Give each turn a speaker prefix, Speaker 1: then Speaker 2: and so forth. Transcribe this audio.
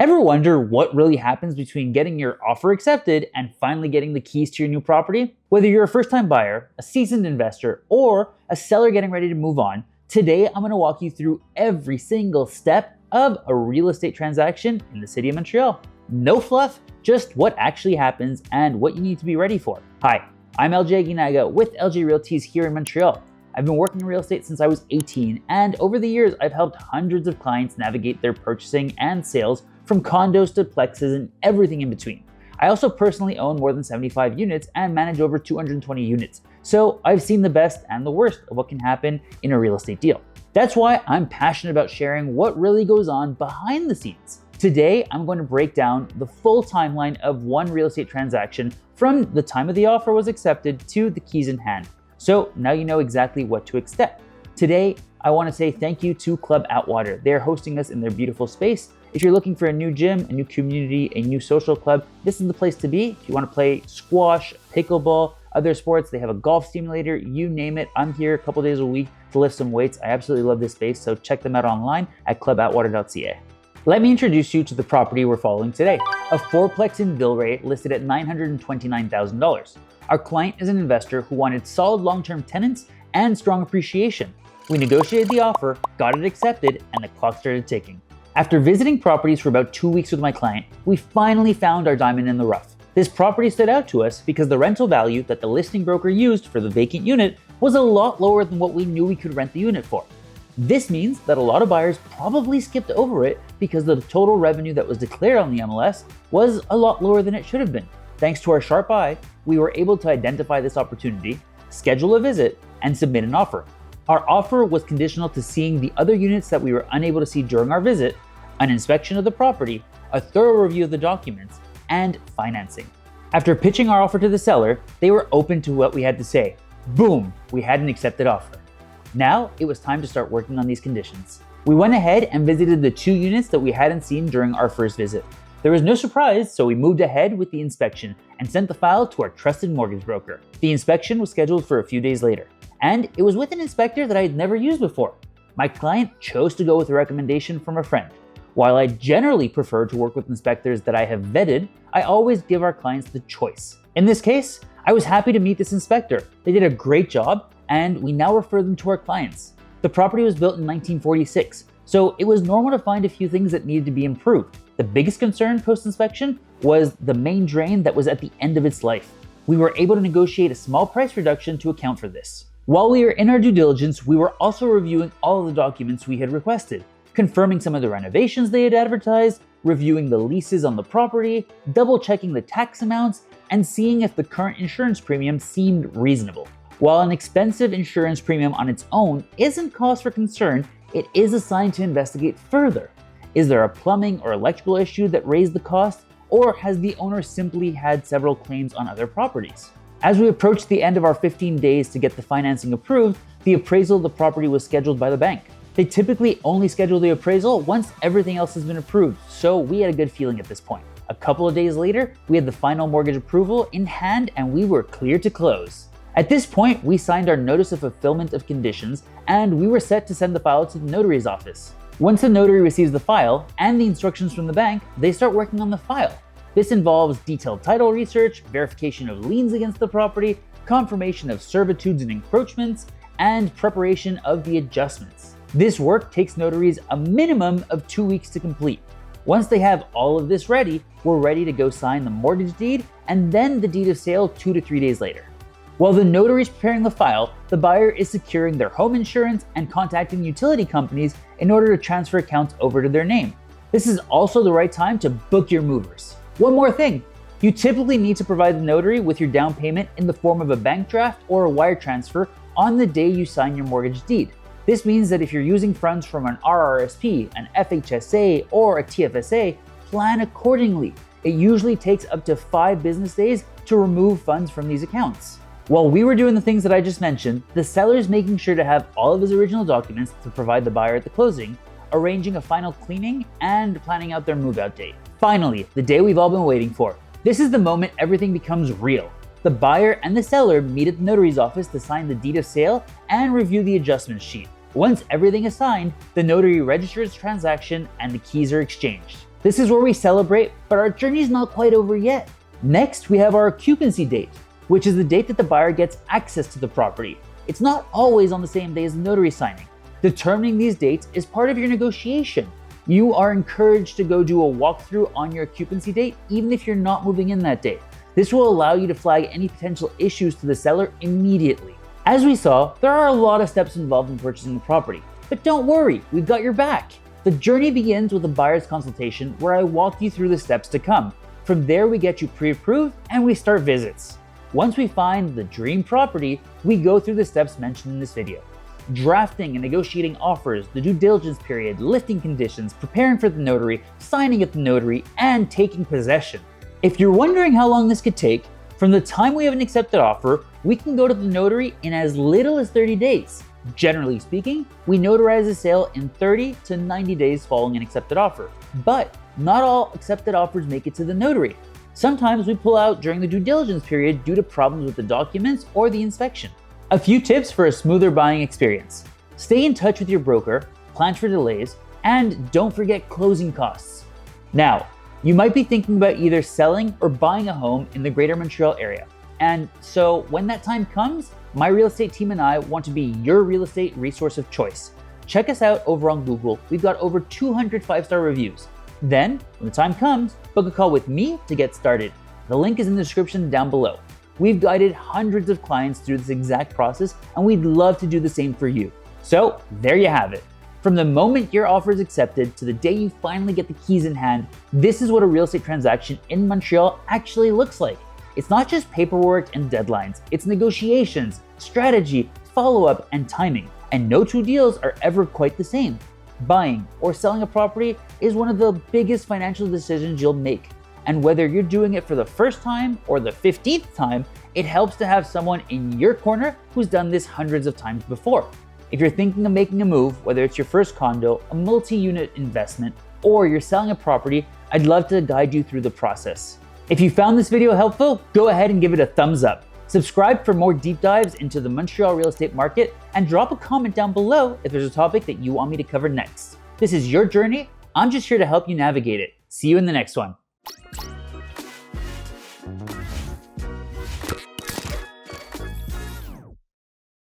Speaker 1: Ever wonder what really happens between getting your offer accepted and finally getting the keys to your new property? Whether you're a first-time buyer, a seasoned investor, or a seller getting ready to move on, today I'm going to walk you through every single step of a real estate transaction in the city of Montreal. No fluff, just what actually happens and what you need to be ready for. Hi, I'm LJ Aguinaga with LJ Realties here in Montreal. I've been working in real estate since I was 18, and over the years I've helped hundreds of clients navigate their purchasing and sales from condos to plexes and everything in between. I also personally own more than 75 units and manage over 220 units, so I've seen the best and the worst of what can happen in a real estate deal. That's why I'm passionate about sharing what really goes on behind the scenes. Today, I'm going to break down the full timeline of one real estate transaction from the time of the offer was accepted to the keys in hand. So now you know exactly what to expect. Today, I want to say thank you to Club Atwater. They're hosting us in their beautiful space. If you're looking for a new gym, a new community, a new social club, this is the place to be. If you want to play squash, pickleball, other sports, they have a golf simulator, you name it. I'm here a couple days a week to lift some weights. I absolutely love this space, so check them out online at clubatwater.ca. Let me introduce you to the property we're following today, a fourplex in Villeray listed at $929,000. Our client is an investor who wanted solid long-term tenants and strong appreciation. We negotiated the offer, got it accepted, and the clock started ticking. After visiting properties for about 2 weeks with my client, we finally found our diamond in the rough. This property stood out to us because the rental value that the listing broker used for the vacant unit was a lot lower than what we knew we could rent the unit for. This means that a lot of buyers probably skipped over it because the total revenue that was declared on the MLS was a lot lower than it should have been. Thanks to our sharp eye, we were able to identify this opportunity, schedule a visit, and submit an offer. Our offer was conditional to seeing the other units that we were unable to see during our visit, an inspection of the property, a thorough review of the documents, and financing. After pitching our offer to the seller, they were open to what we had to say. Boom, we had an accepted offer. Now it was time to start working on these conditions. We went ahead and visited the 2 units that we hadn't seen during our first visit. There was no surprise, so we moved ahead with the inspection and sent the file to our trusted mortgage broker. The inspection was scheduled for a few days later, and it was with an inspector that I had never used before. My client chose to go with a recommendation from a friend. While I generally prefer to work with inspectors that I have vetted, I always give our clients the choice. In this case, I was happy to meet this inspector. They did a great job, and we now refer them to our clients. The property was built in 1946, so it was normal to find a few things that needed to be improved. The biggest concern post-inspection was the main drain that was at the end of its life. We were able to negotiate a small price reduction to account for this. While we were in our due diligence, we were also reviewing all of the documents we had requested, confirming some of the renovations they had advertised, reviewing the leases on the property, double-checking the tax amounts, and seeing if the current insurance premium seemed reasonable. While an expensive insurance premium on its own isn't cause for concern, it is a sign to investigate further. Is there a plumbing or electrical issue that raised the cost, or has the owner simply had several claims on other properties? As we approached the end of our 15 days to get the financing approved, the appraisal of the property was scheduled by the bank. They typically only schedule the appraisal once everything else has been approved, so we had a good feeling at this point. A couple of days later, we had the final mortgage approval in hand and we were clear to close. At this point, we signed our notice of fulfillment of conditions and we were set to send the file to the notary's office. Once the notary receives the file and the instructions from the bank, they start working on the file. This involves detailed title research, verification of liens against the property, confirmation of servitudes and encroachments, and preparation of the adjustments. This work takes notaries a minimum of 2 weeks to complete. Once they have all of this ready, we're ready to go sign the mortgage deed and then the deed of sale 2 to 3 days later. While the notary is preparing the file, the buyer is securing their home insurance and contacting utility companies in order to transfer accounts over to their name. This is also the right time to book your movers. One more thing, you typically need to provide the notary with your down payment in the form of a bank draft or a wire transfer on the day you sign your mortgage deed. This means that if you're using funds from an RRSP, an FHSA, or a TFSA, plan accordingly. It usually takes up to 5 business days to remove funds from these accounts. While we were doing the things that I just mentioned, the seller is making sure to have all of his original documents to provide the buyer at the closing, arranging a final cleaning, and planning out their move-out date. Finally, the day we've all been waiting for. This is the moment everything becomes real. The buyer and the seller meet at the notary's office to sign the deed of sale and review the adjustment sheet. Once everything is signed, the notary registers the transaction and the keys are exchanged. This is where we celebrate, but our journey's not quite over yet. Next, we have our occupancy date, which is the date that the buyer gets access to the property. It's not always on the same day as the notary signing. Determining these dates is part of your negotiation. You are encouraged to go do a walkthrough on your occupancy date, even if you're not moving in that day. This will allow you to flag any potential issues to the seller immediately. As we saw, there are a lot of steps involved in purchasing the property, but don't worry, we've got your back. The journey begins with a buyer's consultation where I walk you through the steps to come. From there, we get you pre-approved and we start visits. Once we find the dream property, we go through the steps mentioned in this video. Drafting and negotiating offers, the due diligence period, lifting conditions, preparing for the notary, signing at the notary, and taking possession. If you're wondering how long this could take, from the time we have an accepted offer, we can go to the notary in as little as 30 days. Generally speaking, we notarize a sale in 30 to 90 days following an accepted offer. But not all accepted offers make it to the notary. Sometimes we pull out during the due diligence period due to problems with the documents or the inspection. A few tips for a smoother buying experience. Stay in touch with your broker, plan for delays, and don't forget closing costs. Now, you might be thinking about either selling or buying a home in the greater Montreal area. And so when that time comes, my real estate team and I want to be your real estate resource of choice. Check us out over on Google. We've got over 200 5-star reviews. Then, when the time comes, book a call with me to get started. The link is in the description down below. We've guided hundreds of clients through this exact process, and we'd love to do the same for you. So there you have it. From the moment your offer is accepted to the day you finally get the keys in hand, this is what a real estate transaction in Montreal actually looks like. It's not just paperwork and deadlines, it's negotiations, strategy, follow-up, and timing. And no two deals are ever quite the same. Buying or selling a property is one of the biggest financial decisions you'll make. And whether you're doing it for the first time or the 15th time, it helps to have someone in your corner who's done this hundreds of times before. If you're thinking of making a move, whether it's your first condo, a multi-unit investment, or you're selling a property, I'd love to guide you through the process. If you found this video helpful, go ahead and give it a thumbs up. Subscribe for more deep dives into the Montreal real estate market, and drop a comment down below if there's a topic that you want me to cover next. This is your journey. I'm just here to help you navigate it. See you in the next one.